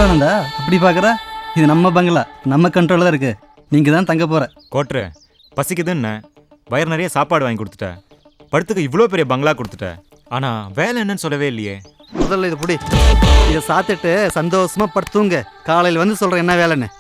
என்னடா அப்படி பார்க்குற? இது நம்ம பங்களா, நம்ம கண்ட்ரோலில் தான் இருக்கு. நீங்கள் தான் தங்க போகிற. கோட்ரு பசிக்குதுன்னு வயிறு நிறைய சாப்பாடு வாங்கி கொடுத்துட்ட, படுத்துக்க இவ்வளோ பெரிய பங்களா கொடுத்துட்ட, ஆனால் வேலை என்னன்னு சொல்லவே இல்லையே. முதல்ல இது புடி, இதை சாத்திட்டு சந்தோஷமா படுத்துங்க. காலையில் வந்து சொல்கிறேன் என்ன வேலைன்னு.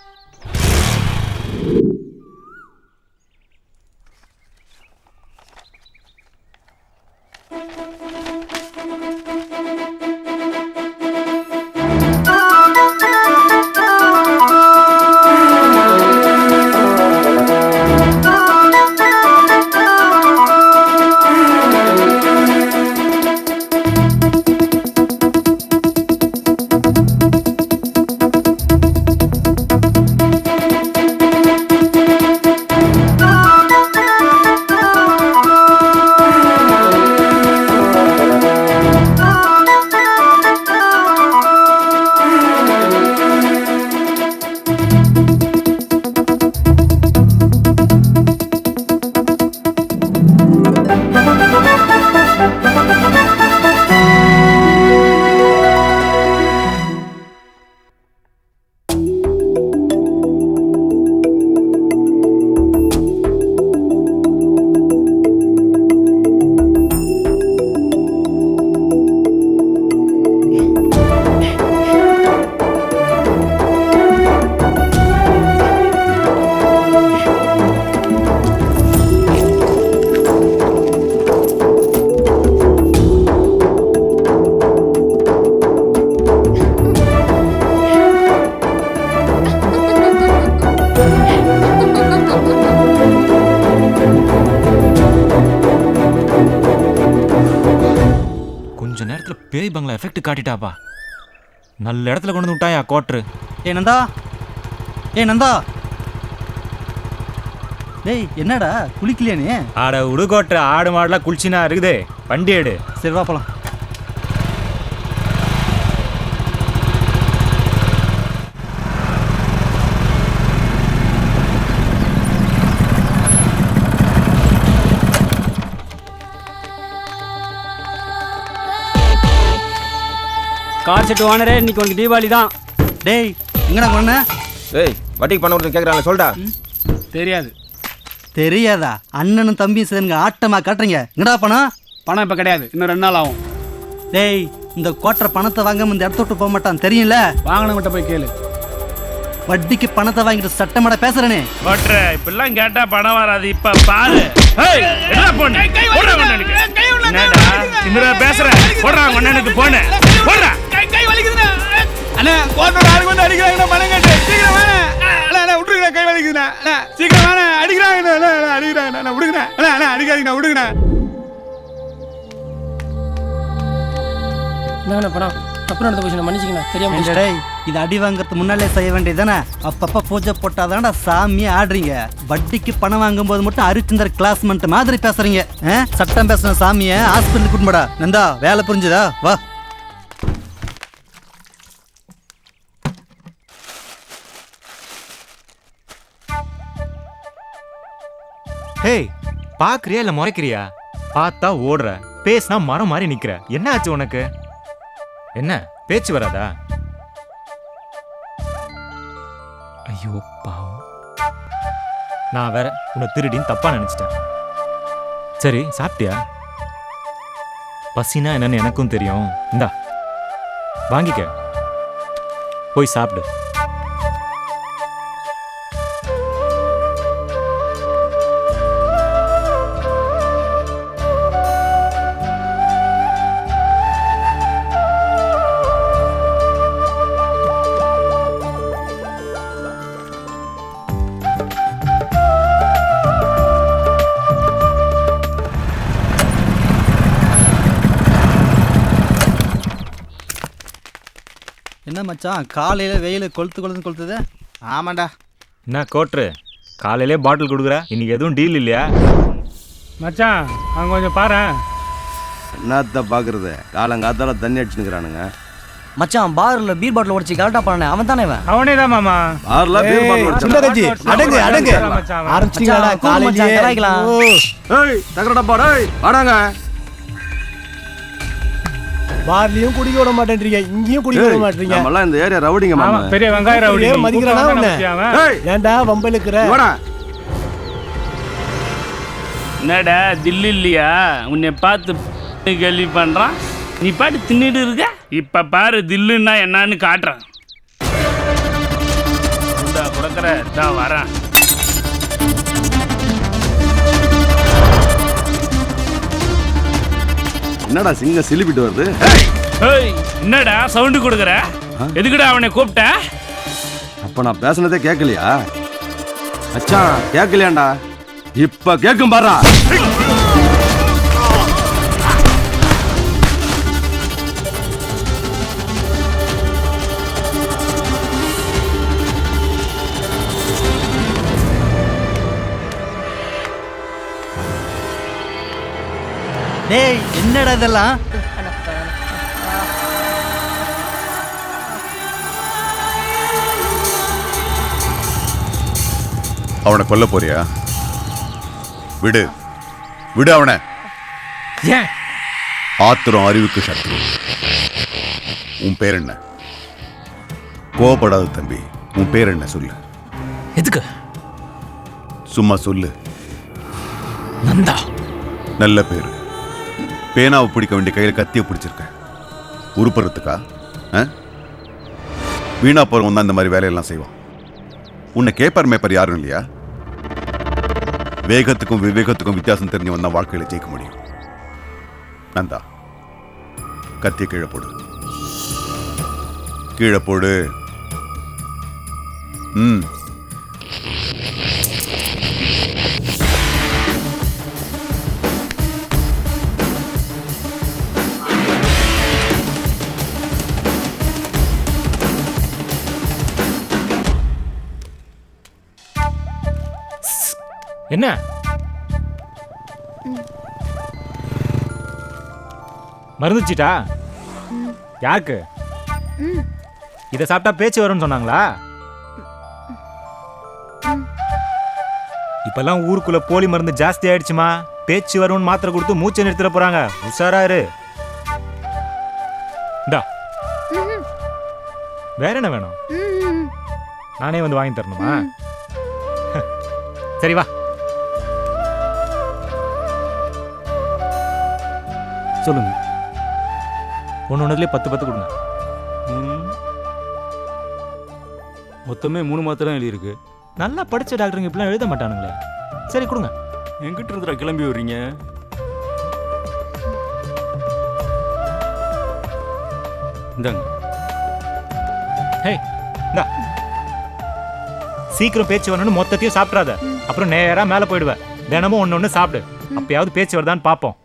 கொஞ்ச நேரத்தில் பேய் பங்களா எஃபெக்ட் காட்டிட்டாப்பா. நல்ல இடத்துல கொண்டு வந்து விட்டாயா கோட்ரு. நந்தா, நந்தா, டேய் என்னடா குளிக்கலையா நீ? ஆட விடு கோட்ரு, ஆடு மாடெல்லாம் குளிச்சினா இருக்குதே. வண்டி எடு. சரி வா போலாம். கார் செட் ஓனரே, இன்னைக்கு உனக்கு தீபாவளி தான். டேய் எங்கடா பண்ண? டேய் வட்டிக்கு பண்ண கொடுத்து கேட்குறாங்க, சொல்லிட்டா. தெரியாது. தெரியாதா? அண்ணனும் தம்பியும் சேர்ந்து ஆட்டமா காட்டுறீங்க. எங்கடா பணம்? பணம் இப்போ கிடையாது, இன்னும் 2 நாள் ஆகும். டேய் இந்த கோட்டரை பணத்தை வாங்காம இந்த இடத்த விட்டு போக மாட்டான் தெரியும்ல? வாங்கினவங்கிட்ட போய் கேளு. வட்டிக்கு பணத்தை வாங்கிட்டு சட்டமாட பேசுறனே. கோட்ரு இப்பெல்லாம் கேட்டா பணம் வராது. இப்ப பாரு. என்ன பொண்ணு போடுறா ஒண்ணனுக்கு. என்னடா திமிரா பேசுற? போடுறா ஒண்ணனுக்கு போன. போடுறா. கை வலிக்குதுடா. அண்ணா கோட்டோட ஆளுங்க வந்து அடிக்குறாங்க, பணம் கட்டு. சீக்கிரம் வாங்க. அண்ணா விட்டுருங்க, கை வலிக்குதுடா. அண்ணா சீக்கிரம் வாங்க. அடிக்குறாங்க, அண்ணா அடிக்குறாங்க. அண்ணா விடுங்கண்ணா. அண்ணா அடிக்காதீங்கண்ணா, விடுங்கண்ணா. என்ன பணம் தப்பு நடந்து போச்சு, மன்னிச்சிக்கண்ணா, தெரியாம. டேய் இது அடி வாங்குறதுக்கு முன்னாலே செய்ய வேண்டியதானே? அப்பப்ப பூஜை போட்டாதான்டா சாமியே ஆடுறீங்க. வட்டிக்கு பணம் வாங்கும் போது மட்டும் அரிச்சந்தர் கிளாஸ்மெண்ட் மாதிரி பேசுறீங்க. சட்டம் பேசுன சாமியை ஹாஸ்பிட்டலுக்கு கூட்டிடா. நந்தா வேலை புரிஞ்சுதா? வா. ஹேய், பாக்குறியா இல்ல முறைக்கிறியா? பார்த்தா ஓடுற, பேசினா மரம் மாதிரி நிக்கிற. என்ன ஆச்சு உனக்கு? என்ன பேச்சு வராதா? ஐயோ பாவம், நான் வேற உன்னை திருடின்னு தப்பா நினைச்சிட்டேன். சரி சாப்பிட்டியா? பசினா என்னன்னு எனக்கும் தெரியும். இந்தா வாங்கிக்க, போய் சாப்பிடு. என்ன மச்சான் காலையில வெயில கொளுத்துது? ஆமாண்டா. என்ன கோட்ரு காலையிலே பாட்டில் கொடுக்குற? இன்னைக்கு எதுவும் டீல் இல்லையா? மச்சான் அங்க கொஞ்சம் பாரு. என்னத்த பாக்குறது, காலங்காத்தால தண்ணி அடிச்சுக்கிறானுங்க. மச்சான் பார்ல பீர் பாட்டில் உடைச்சி கரெக்டா பண்ணனே அவன் தானே இவன். அவனே தான் மாமா. பார்ல பீர் பாட்டில் சின்ன கஞ்சி அடங்கு அடங்கு ஆரம்பிச்சிங்கடா காலையிலே. கலாய்க்கலாம். ஏய் தகரடப்பா டேய் வாடாங்க. பார்லயும் குடிக்க விட மாட்டேன்றீங்க, இங்கேயும் குடிக்க விட மாட்டீங்க. நம்மலாம் இந்த ஏரியா ரவுடிங்க மாமா. பெரிய வெங்காய ரவுடி ஏன் மதிக்கிறானா உன்னை? ஏய், ஏன்டா வம்பலுக்குற? வாடா. என்னடா தில்லு இல்லையா உன்னை பார்த்து கேள்வி பண்றான், நீ பாட்டு தின்னுட்டு இருக்க. இப்ப பாரு தில்லுன்னா என்னன்னு காட்டுறான். கொடுக்குற தான் வரேன். என்னடா சிங்கம் சிலிப்பிட்டு வருது? ஏய் என்னடா சவுண்டு கொடுக்குற? எதுக்குடா அவனை கூப்பிட்ட? அப்ப நான் பேசுனதே கேட்கலையா? அச்சான் கேட்கலையாண்டா? இப்ப கேட்கும் பாரா. டேய் என்னடா இதெல்லாம்? அவனை கொல்ல போறியா? விடு விடு அவனை. ஏன்? ஆத்திரம் அறிவுக்கு சத்ரு. உன் பேர் என்ன? கோபப்படாத தம்பி, உன் பேர் என்ன சொல்லு. எதுக்கு? சும்மா சொல்லு. நந்தா. நல்ல பேரு. பேனாவை பிடிக்க வேண்டிய கையில கத்தியை பிடிச்சிருக்க. உருப்புறதுக்கா? வீணா போறவன் தான் இந்த மாதிரி வேலையெல்லாம் செய்வான். உன்னை கேப்பர் மேப்பர் யாரும் இல்லையா? வேகத்துக்கும் விவேகத்துக்கும் வித்தியாசம் தெரிஞ்சவன் தான் வாழ்க்கையில ஜெயிக்க முடியும். நந்தா, கத்திய கீழே போடு. கீழே போடு. என்ன மருந்துச்சிட்டா? யாருக்கு? இதை சாப்பிட்டா பேச்சு வரும்னு சொன்னாங்களா? இப்பெல்லாம் ஊருக்குள்ள போலி மருந்து ஜாஸ்தி ஆயிடுச்சுமா. பேச்சு வரும்னு மாத்திரை கொடுத்து மூச்சை நிறுத்திட போறாங்க. உஷாராரு. வேற என்ன வேணும்? நானே வந்து வாங்கி தரணுமா? சரி வா. சொல்லுங்க. ஒன்னொன்னுலயே 10 கொடுங்க. மொத்தமே 3 மாத்திரம் எழுதியிருக்கு. நல்லா படிச்ச டாக்டருங்க இப்பெல்லாம் எழுத மாட்டானுங்களே. சரி கொடுங்க. எங்கிட்ட இருந்துடா கிளம்பி வர்றீங்க? இந்தாங்க. ஹே இந்தா. சீக்கிரம் பேச்சு வரணும்னு மொத்தத்தையும் சாப்பிட்றாத. அப்புறம் நேரா மேலே போயிடுவேன். தினமும் ஒன்று சாப்பிடு. அப்பயாவது பேச்சு வருதான்னு பார்ப்போம்.